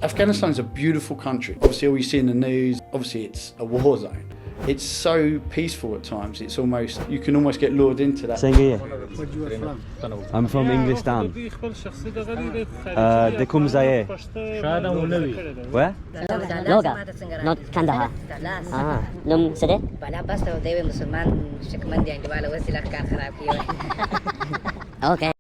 Afghanistan's a beautiful country. Obviously all you see in the news, obviously it's a war zone. It's so peaceful at times, it's almost, you can almost get lured into that. I'm from Englistan. They come Zaire. Where? Loga, not Kandahar. Num Sade? Okay.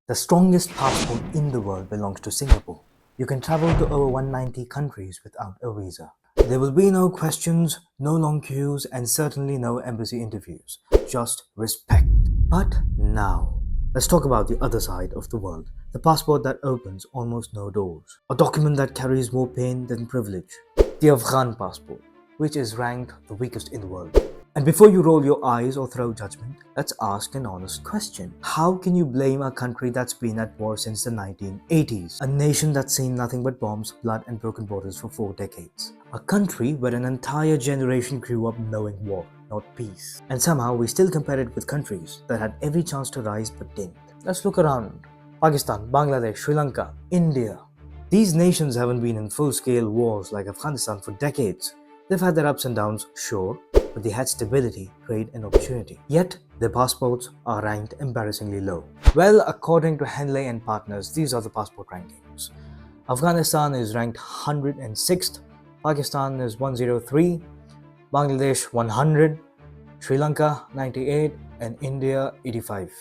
The strongest passport in the world belongs to Singapore. You can travel to over 190 countries without a visa. There will be no questions, no long queues, and certainly no embassy interviews. Just respect. But now, let's talk about the other side of the world. The passport that opens almost no doors. A document that carries more pain than privilege. The Afghan passport, which is ranked the weakest in the world. And before you roll your eyes or throw judgment, let's ask an honest question. How can you blame a country that's been at war since the 1980s? A nation that's seen nothing but bombs, blood and broken borders for 4 decades. A country where an entire generation grew up knowing war, not peace. And somehow we still compare it with countries that had every chance to rise but didn't. Let's look around. Pakistan, Bangladesh, Sri Lanka, India. These nations haven't been in full-scale wars like Afghanistan for decades. They've had their ups and downs, sure, but they had stability, trade and opportunity. Yet, their passports are ranked embarrassingly low. Well, according to Henley and partners, these are the passport rankings. Afghanistan is ranked 106th, Pakistan is 103, Bangladesh 100, Sri Lanka 98 and India 85.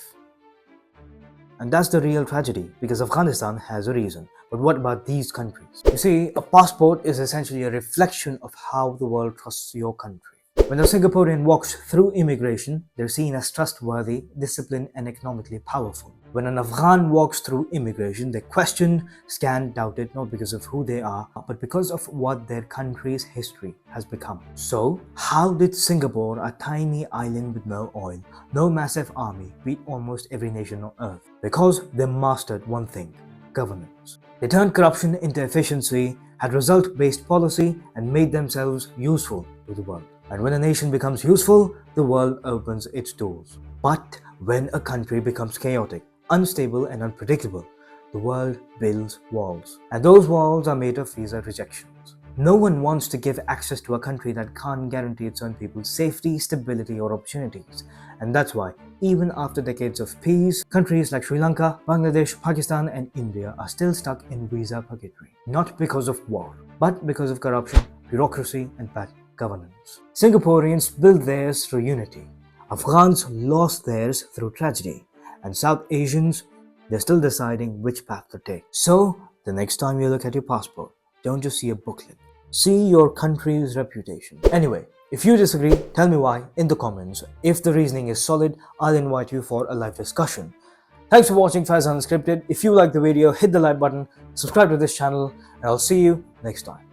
And that's the real tragedy, because Afghanistan has a reason. But what about these countries? You see, a passport is essentially a reflection of how the world trusts your country. When a Singaporean walks through immigration, they're seen as trustworthy, disciplined and economically powerful. When an Afghan walks through immigration, they're questioned, scanned, doubted, not because of who they are, but because of what their country's history has become. So, how did Singapore, a tiny island with no oil, no massive army, beat almost every nation on earth? Because they mastered one thing: governance. They turned corruption into efficiency, had result-based policy, and made themselves useful to the world. And when a nation becomes useful, the world opens its doors. But when a country becomes chaotic, unstable and unpredictable, the world builds walls. And those walls are made of visa rejections. No one wants to give access to a country that can't guarantee its own people safety, stability or opportunities. And that's why, even after decades of peace, countries like Sri Lanka, Bangladesh, Pakistan and India are still stuck in visa purgatory. Not because of war, but because of corruption, bureaucracy and bad governance. Singaporeans built theirs through unity. Afghans lost theirs through tragedy. And South Asians, they're still deciding which path to take. So, the next time you look at your passport, don't just see a booklet. See your country's reputation. Anyway, if you disagree, tell me why in the comments. If the reasoning is solid, I'll invite you for a live discussion. Thanks for watching Faizaan Unscripted. If you like the video, hit the like button, subscribe to this channel, and I'll see you next time.